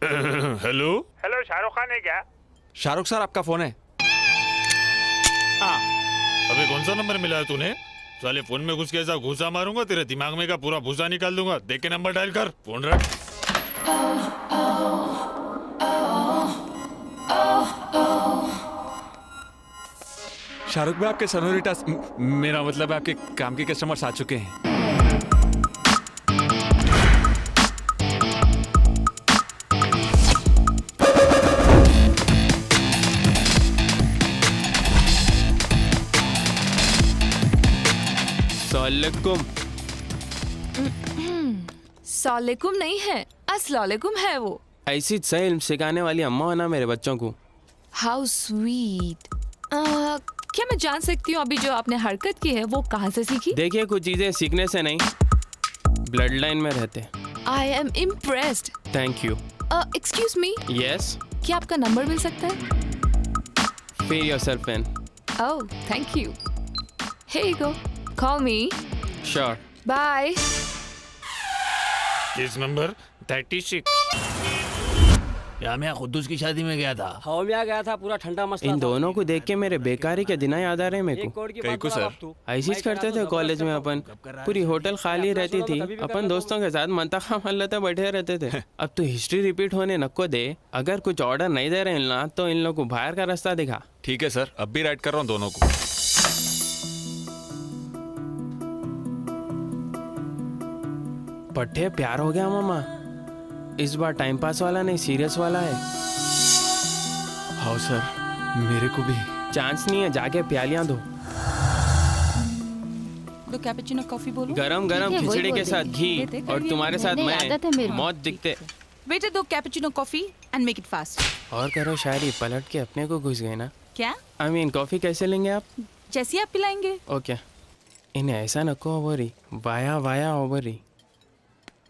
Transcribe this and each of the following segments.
Hello hello, Shahrukh Khan है क्या? Shahrukh sir आपका फोन है। अबे कौन सा नंबर मिला है तूने? साले फोन में घुस के ऐसा घुसा मारूंगा तेरे दिमाग में का पूरा भूसा निकाल दूंगा। देख के नंबर डायल कर, फोन रख। शाहरुख भाई आपके सनोरिटास मेरा मतलब है आपके काम के कस्टमर्स आ चुके हैं। सलाकुम। सलाकुम नहीं है, अस्सलामुअलैकुम है वो। ऐसी सही इल्म सिखाने वाली अम्मा है ना मेरे बच्चों को। How sweet. क्या मैं जान सकती हूँ अभी जो आपने हरकत की है वो कहाँ से सीखी? देखिए कुछ चीजें सीखने से नहीं, ब्लड लाइन में रहते। I am impressed. Thank you. Excuse me, yes, क्या आपका नंबर मिल सकता है? Feel yourself in. Oh thank you. Here you go. Call me. Sure. Bye. Case number 36। या मैं खुद्दूस की शादी में गया था। हवा गया था, पूरा ठंडा मसला इन था। दोनों को देख के मेरे बेकारी के दिन याद आ रहे हैं मेरे एक को। करोड़ की कहीं बात को बता सर। बाप तू। ऐसी मैं करते करा थे तो कॉलेज में अपन, पूरी होटल खाली रहती थी, अपन दोस्तों के साथ मंतखा मल्लते बैठे रहते थे। अब तो हिस्ट्री रिपीट होने नको दे। अगर कुछ ऑर्डर नहीं दे रहे इन लोग तो इन लोग को बाहर का रास्ता दिखा। ठीक है सर, अब भी राइट कर रहा हूँ दोनों को। पट्टे प्यार हो गया मामा। इस बार टाइम पास वाला नहीं, सीरियस वाला है। हाँ सर, मेरे को भी। चांस नहीं है, जाके प्यालियां दो। दो कैपेचिनो कॉफी बोलो। गरम गरम ठीक है, वही खिचड़ी के बोल साथ देंगे। घी और तुम्हारे साथ नहीं, आदत है मेरे मैं को। मौत दिखते। वेटर दो cappuccino coffee and make it fast. और करो शायरी, पलट के अपने को घुस गए ना। क्या? आई मीन कॉफी कैसे लेंगे आप? जैसी आप पिलाएंगे। ओके, इन्हें ऐसा नको ovary, via via ovary.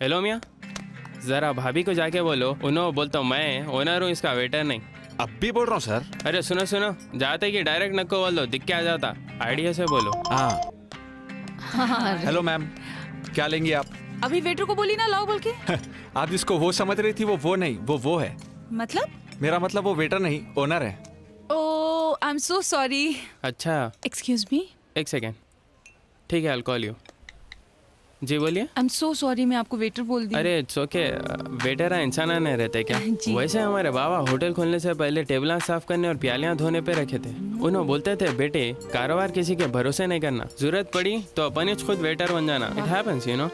Hello मियाँ, जरा भाभी को जाके बोलो, उन्होंने बोलता हूँ मैं ओनर हूँ, इसका वेटर नहीं। अब भी बोल रहा हूँ सर। अरे सुनो सुनो, जाते कि डायरेक्ट नको बोल दो, दिख के आ जाता। आइडिया से बोलो। हाँ। हेलो मैम, क्या लेंगी आप? अभी वेटर को बोली ना लाओ बोल के। आप जिसको वो समझ रही थी वो नहीं, वो है। मतलब? मेरा मतलब वो वेटर नहीं, ओनर है। ओह आई एम सो सॉरी। अच्छा एक्सक्यूज मी। एक सेकेंड, ठीक है, आई कॉल यू। जी बोलिए। आई एम सो सॉरी, मैं आपको वेटर बोल दी। अरे इट्स ओके, वेटर इंसान नहीं रहते क्या? जी। वैसे हमारे बाबा होटल खोलने से पहले टेबल साफ करने और प्यालियां धोने पे रखे थे। उन्होंने बोलते थे बेटे कारोबार किसी के भरोसे नहीं करना, जरूरत पड़ी तो अपन ही खुद वेटर बन जाना। It happens you know.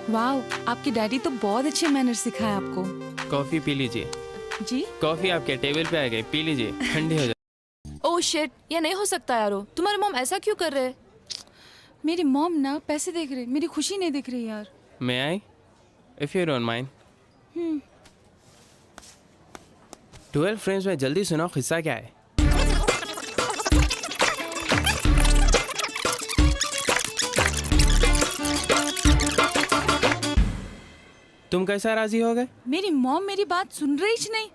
Wow, आपके डैडी तो बहुत अच्छे मैनर सिखाए आपको। कॉफी पी लीजिए। जी। कॉफी आपके टेबल पे आ गई, पी लीजिए, ठंडी हो जाए। ओह शिट, ये नहीं हो सकता यारो। तुम्हारे मॉम ऐसा क्यों कर रहे हैं? मेरी मॉम ना पैसे देख रहे, मेरी खुशी नहीं देख रही यार। May I if you don't mind. 12 friends में जल्दी सुनाओ, किस्सा क्या है? तुम कैसा राजी हो गए? मेरी मॉम मेरी बात सुन रही ही नहीं।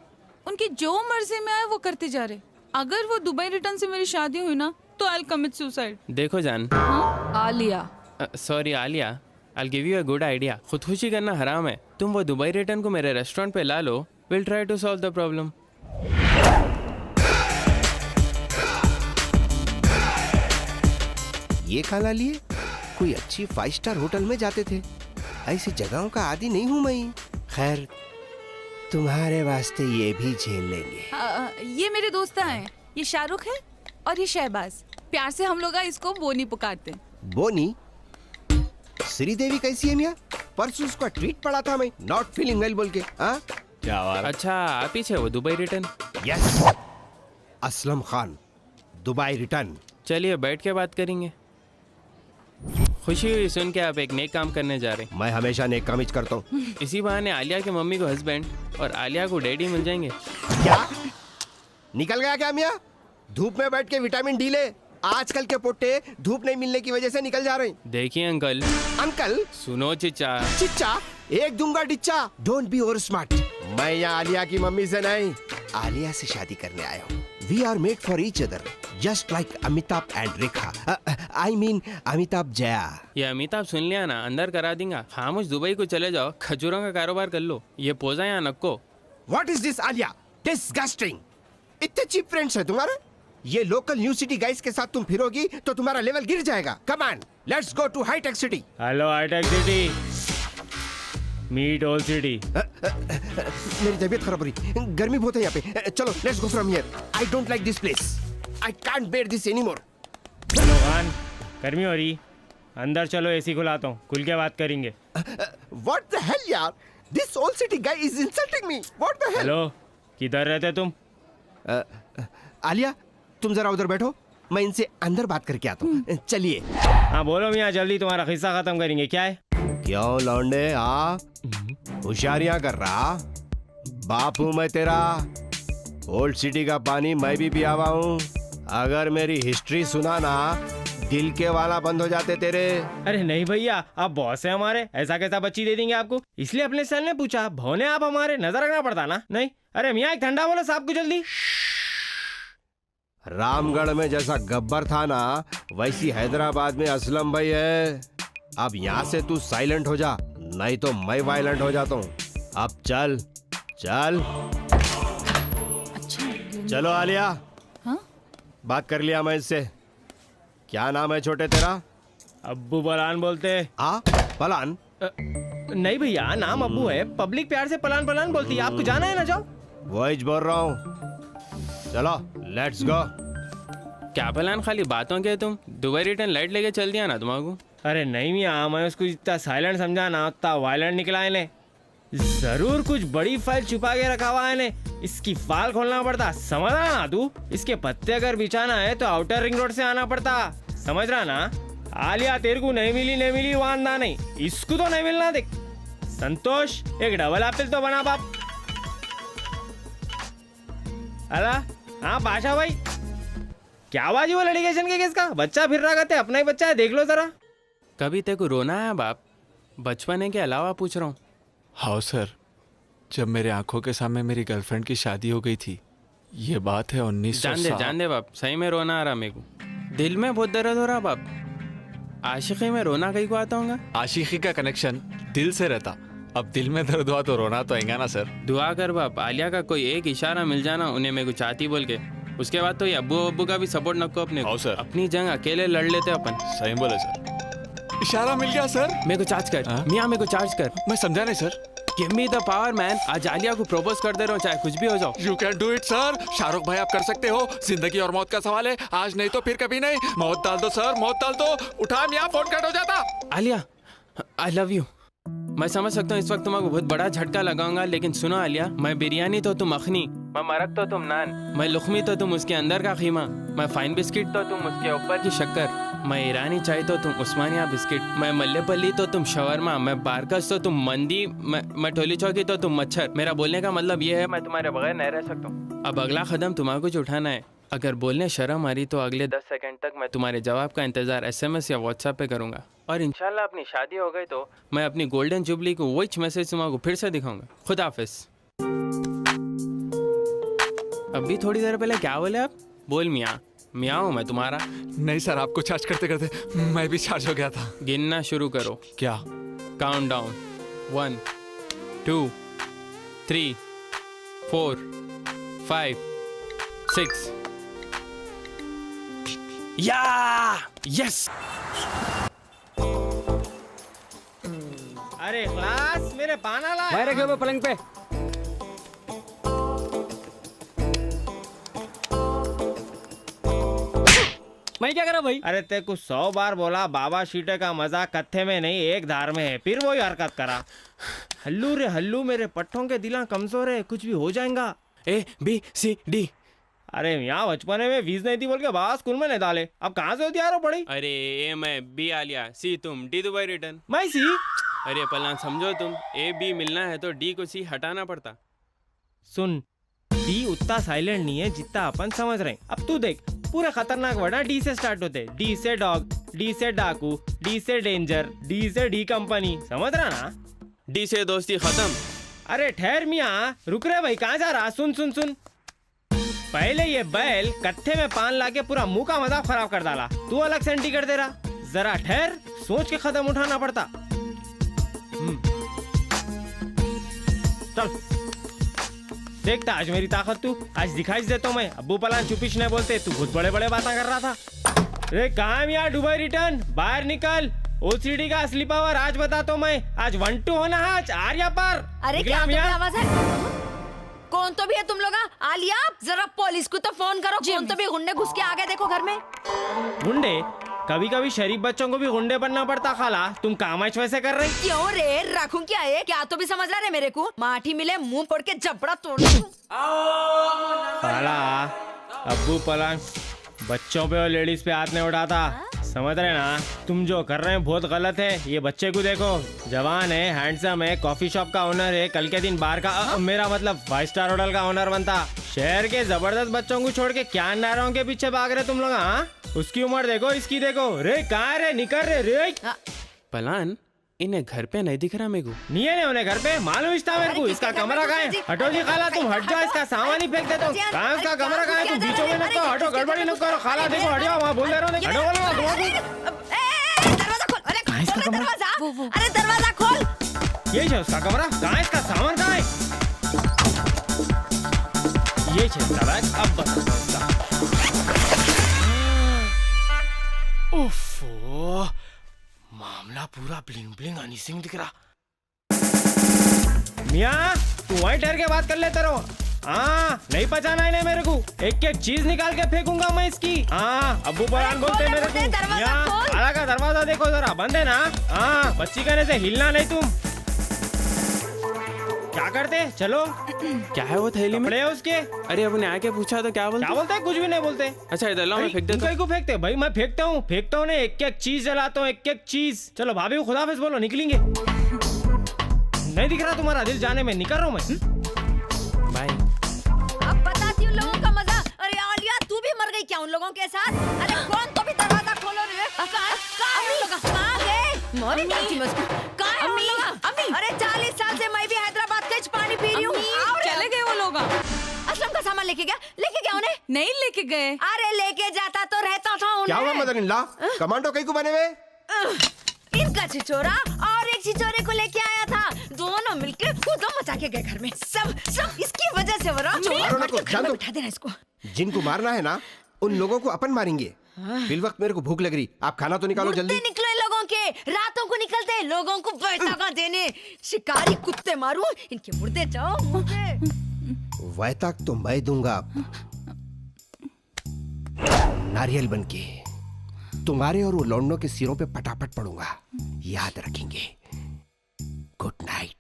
उनकी जो मर्जी में आए वो करते जा रहे। अगर वो दुबई रिटर्न से मेरी शादी हुई ना तो आई विल कमिट सुसाइड। देखो जान, Alia. Sorry Alia, I give you a good idea. खुदकुशी करना हराम है। तुम वो दुबई रिटर्न को मेरे रेस्टोरेंट पे ला लो, will try to solve the problem. ये खाना लिए कोई अच्छी 5 स्टार होटल में जाते थे। ऐसी जगहों का आदी नहीं हूँ मैं। खैर, तुम्हारे वास्ते ये भी झेल लेंगे। ये मेरे दोस्त हैं। ये शाहरुख है और ये शहबाज। प्यार से हम लोग इसको बोनी पुकारते हैं। बोनी? श्रीदेवी कैसी है मियाँ? परसों उसका ट्वीट पढ़ा था मैं, नॉट फीलिंग वेल बोल के। हाँ क्या बात? अच्छा आप ही छे वो Dubai return? Yes, Aslam Khan, Dubai return. चलिए बैठ के बात करेंगे। खुशी हुई सुन के आप एक नेक काम करने जा रहे हैं। मैं हमेशा नेक काम ही करता हूँ। इसी बहाने आलिया के मम्मी को हस्बैंड और आलिया को डैडी मिल जाएंगे। क्या निकल गया क्या मियाँ? धूप में बैठ के विटामिन डी ले। आजकल के पोट्टे धूप नहीं मिलने की वजह से निकल जा रहे हैं। देखिए अंकल। अंकल? सुनो चिच्चा। चिच्चा? एक दूंगा डिच्चा। Don't be over smart. मैं यहाँ आलिया की मम्मी से नहीं, आलिया से शादी करने आया हूँ। We are made for each other, just like Amitabh and Rekha. I mean Amitabh Jaya. ये अमिताभ सुन लिया ना, अंदर करा देंगे। खामोश दुबई को चले जाओ, खजूरों का कारोबार कर लो। ये पोजा यहाँ नक्को। What is this Aliya? Disgusting. इतने चीप फ्रेंड्स है तुम्हारे? ये लोकल न्यू सिटी गाइस के साथ तुम फिरोगी तो तुम्हारा लेवल गिर जाएगा। Come on, let's go to hi tech city. Hello hi tech city, meet old city. मेरी तबीयत खराब हो रही, गर्मी बहुत है यहाँ पे। चलो let's go from here. I don't like this place. I can't bear this anymore. चलो खान, गर्मी हो रही, अंदर चलो, एसी खुलाता हूँ, खुल के बात करेंगे। व्हाट द हेल यार, this old city guy is insulting me. What the hell. Hello, किधर रहते तुम? आलिया तुम जरा उधर बैठो, मैं इनसे अंदर बात करके आता हूँ। चलिए। हाँ बोलो मियाँ, जल्दी तुम्हारा किस्सा खत्म करेंगे। क्या है? क्यों लौंडे, होशियारियां कर रहा? बाप हूं मैं तेरा। ओल्ड सिटी का पानी मैं भी पिया हुआ हूँ। अगर मेरी हिस्ट्री सुना ना, दिल के वाला बंद हो जाते तेरे। अरे नहीं भैया, आप बॉस है हमारे, ऐसा कैसा बच्ची दे देंगे आपको? इसलिए अपने सर ने पूछा, भौने आप हमारे, नजर रखना पड़ता ना। नहीं, अरे मियाँ एक ठंडा बोलो साहब को जल्दी। रामगढ़ में जैसा गब्बर था ना, वैसी हैदराबाद में असलम भाई है। अब यहाँ से तू साइलेंट हो जा, नहीं तो मैं वायलेंट हो जाता हूँ। अब चल चल। चलो आलिया। हाँ? बात कर लिया मैं इससे। क्या नाम है छोटे तेरा? अब्बू पलान बोलते। पलान? नहीं भैया, नाम अब्बू है, पब्लिक प्यार से पलान पलान बोलती है। आपको जाना है ना, जाओ। वही बोल रहा हूँ। चलो लेट्स गो। क्या प्लान, खाली बातों के तुम? दुबई रिटर्न लाइट लेके चल दिया ना तुम्हारा? अरे नहीं मियाँ, मैं उसको जितना साइलेंट समझा ना, उतना वायलेंट निकला है ने। जरूर कुछ बड़ी फाइल छुपा के रखा हुआ है ने, इसकी फाइल खोलना पड़ता। समझ रहा ना तू? इसके पत्ते अगर बिछाना है तो आउटर रिंग रोड से आना पड़ता। समझ रहा ना? आलिया तेरे को नहीं मिली वांदा नहीं, इसको तो नहीं मिलना। देख संतोष, एक डबल एप्पल तो बना बाप। अला हाँ पाशा भाई, क्या बाजी वो लिटिगेशन के केस का? बच्चा फिर रहा करते, अपना ही बच्चा है, देख लो जरा। कभी तेरे को रोना है बाप? बचपने के अलावा पूछ रहा हूँ। हाँ सर, जब मेरे आंखों के सामने मेरी गर्लफ्रेंड की शादी हो गई थी। ये बात है 1900। जान दे बाप, सही में रोना आ रहा मेरे को। दिल में बहुत दर्द हो रहा बाप। आशिकी में रोना कहीं को आता होगा? आशिकी का कनेक्शन दिल से रहता, अब दिल में दर्द हुआ तो रोना तो आएगा ना सर। दुआ कर बाप, आलिया का कोई एक इशारा मिल जाना उन्हें मेरे को चाहती बोल के, उसके बाद तो ये अब्बू अब्बू का भी सपोर्ट नको अपने को। हाँ सर। अपनी जंग अकेले लड़ लेते अपन। सही बोले सर। इशारा मिल गया सर। मेरे को चार्ज कर। हाँ? मियाँ मेरे को चार्ज कर। मैं समझा नहीं sir. Give me the power man. आज आलिया को प्रपोज कर दे रहा हूँ, चाहे कुछ भी हो जाओ। You can do it sir. Shahrukh भाई आप कर सकते हो। जिंदगी और मौत का सवाल है, आज नहीं तो फिर कभी नहीं। मौत डाल दो सर, मौत डाल दो। उठा मियाँ, फोन कट हो जाता। Alia I love you. मैं समझ सकता हूँ इस वक्त तुम्हारा बहुत बड़ा झटका लगाऊंगा, लेकिन सुनो आलिया, मैं बिरयानी तो तुम मखनी, मैं मरक तो तुम नान, मैं लुखमी तो तुम उसके अंदर का खीमा, मैं फाइन बिस्किट तो तुम उसके ऊपर की शक्कर, मैं ईरानी चाय तो तुम उस्मानिया बिस्किट, मैं मल्लेपल्ली तो तुम शवरमा, मैं बारकस तो तुम मंदी, मैं टोली चौकी तो तुम मच्छर। मेरा बोलने का मतलब ये है, मैं तुम्हारे बगैर नहीं रह सकता हूँ। अब अगला कदम तुम्हारा कुछ उठाना है। अगर बोलने शर्म आ रही तो अगले 10 सेकंड तक मैं तुम्हारे जवाब का इंतजार SMS या WhatsApp पे करूंगा, और इंशाल्लाह अपनी शादी हो गई तो मैं अपनी गोल्डन जुबली को वही मैसेज तुम्हारा फिर से दिखाऊंगा। खुदा हाफिज। अभी थोड़ी देर पहले क्या बोले आप? बोल मियाँ। मियाँ हूँ मैं तुम्हारा। नहीं सर, आपको चार्ज करते करते मैं भी चार्ज हो गया था। गिनना शुरू करो। क्या? Count down 1 2 3 4 5 6। या यस। अरे क्लास, मेरे पाना ला। भाई रखे हुए पलंग पे। मैं क्या करा भाई? अरे तेरे को 100 बार बोला, बाबा शीटे का मजा कत्थे में नहीं एक धार में है, फिर वही हरकत करा। हल्लू रे हल्लू, मेरे पट्टों के दिला कमजोर है, कुछ भी हो जाएगा। ABCD। अरे यहाँ बचपने में फीस नहीं थी बोल के बाबा स्कूल में नहीं डाले, अब कहाँ से होती यार वो पढ़ी? अरे A मैं B आलिया, C तुम, D दुबई रिटर्न। मैं सी। अरे पलान समझो तुम, A B मिलना है तो D को C हटाना पड़ता। सुन, डी उतना साइलेंट नहीं है जितना अपन समझ रहे हैं। अब तू देख, पूरे खतरनाक वर्ड डी से स्टार्ट होते, डी से डॉग, डी से डाकू, डी से डेंजर, डी से डी कंपनी। समझ रहा ना? D से दोस्ती खत्म। अरे ठहर मियाँ, रुक रहे भाई, कहाँ जा रहा? सुन सुन सुन, पहले ये बैल कत्थे में पान लाके पूरा मुंह का मजाक खराब कर डाला, तू अलग से एंटी कर दे रहा। जरा ठहर, सोच के कदम उठाना पड़ता। चल देखता आज मेरी ताकत तू आज दिखाई देता हूँ मैं अब्बू पलान चुपिश नहीं बोलते तू बहुत बड़े बड़े बातें कर रहा था रे कहाँ है यार दुबई रिटर्न बाहर निकल ओसीडी का असली पावर आज बताता हूँ मैं आज 1-2 होना है आज आर्या पर अरे निकला क्या हम यहाँ। आवाज है कौन तो भी है तुम लोग आलिया जरा पुलिस को तो फोन करो कौन तो भी गुंडे घुस के आ गए देखो घर में गुंडे कभी कभी शरीफ बच्चों को भी गुंडे बनना पड़ता खाला तुम काम आज वैसे कर रही क्यों रे रखूं क्या है क्या तो भी समझ रहा रे मेरे को माठी मिले मुंह फोड़ के जबड़ा तोड़ दूं। खाला अब्बू पलंग बच्चों पे और लेडीज पे हाथ नहीं उठाता समझ रहे ना तुम जो कर रहे हैं बहुत गलत है ये बच्चे को देखो जवान है हैंडसम है कॉफी शॉप का ओनर है कल के दिन बार का मेरा मतलब 5 स्टार होटल का ओनर बनता शहर के जबरदस्त बच्चों को छोड़ के क्या नारों के पीछे भाग रहे तुम लोग हाँ उसकी उम्र देखो इसकी देखो रे कहाँ रे निकल रे पलान इन्हें घर पे नहीं दिख रहा मेरे को नहीं है उन्हें घर पे मालूम इसका मेरे को इसका कमरा कहाँ है हटो जी खाला तुम हट जाओ इसका सामान ही फेंक देता हूँ कहाँ इसका कमरा कहाँ है तुम बीचों में न करो हटो गड़बड़ी न करो खाला देखो हट जाओ वहाँ बोल दे रहा हूँ हटो दरवाजा खोल अरे कहाँ है इसका कमरा? अरे दरवाजा खोल ये है उसका कमरा कहाँ है इसका सामान कहाँ है ये है इसका बैग अब बता ओफो मामला पूरा ब्लिंग ब्लिंग हनी सिंह दिख रहा मियाँ तू वहीं ठहर के बात कर लेते रहो हाँ नहीं पहचाना है मेरे को एक एक चीज निकाल के फेंकूंगा मैं इसकी हाँ अब्बू बयान बोलते मेरे को मियाँ आला का दरवाजा देखो जरा बंद है ना हाँ बच्ची कहने से हिलना नहीं तुम क्या करते चलो क्या है वो थैली में कपड़े है उसके अरे अब उन्हें आके पूछा तो क्या बोलते क्या बोलते हैं कुछ भी नहीं बोलते अच्छा इधर लाओ मैं फेंक देता कहीं को फेंकते भाई मैं फेंकता हूँ ना एक एक चीज जलाता हूँ एक एक चीज चलो भाभी को खुदाफिज बोलो निकलेंगे नहीं दिख रहा तुम्हारा दिल जाने में निकल रहा हूँ मैं हूँ बाय अब बताती हूँ लोगों का मजा अरे आलिया तू भी मर गई क्या उन लोगों के साथ अरे कौन तो भी दरवाजा खोलो रे कहाँ गए मोरी डालती मस्कू कहाँ है उन लोग अरे 40 साल से मैं भी हैदराबाद के पानी पी रही हूँ चले गए वो लोग असलम का सामान लेके गया उन्हें नहीं लेके गए अरे लेके जाता तो रहता था क्या हुआ उन्हें मदर इन लॉ कमांडो कहीं को बने हुए इनका छिछोरा और एक छिछोरे को लेके आया था दोनों मिलके खुद मचा के गए घर में सब इसकी वजह से मारो ना को, जान दो। उठा देना इसको जिनको मारना है ना उन लोगों को अपन मारेंगे फिल वक्त मेरे को भूख लग रही आप खाना तो निकालो मुर्दे जल्दी निकले लोगों के रातों को निकलते लोगों को बैठका देने शिकारी कुत्ते मारूं इनके मुर्दे जाओ मुर्दे वैतक तो मैं दूंगा नारियल बनके तुम्हारे और वो लौंडों के सिरों पे पटापट पड़ूंगा याद रखेंगे गुड नाइट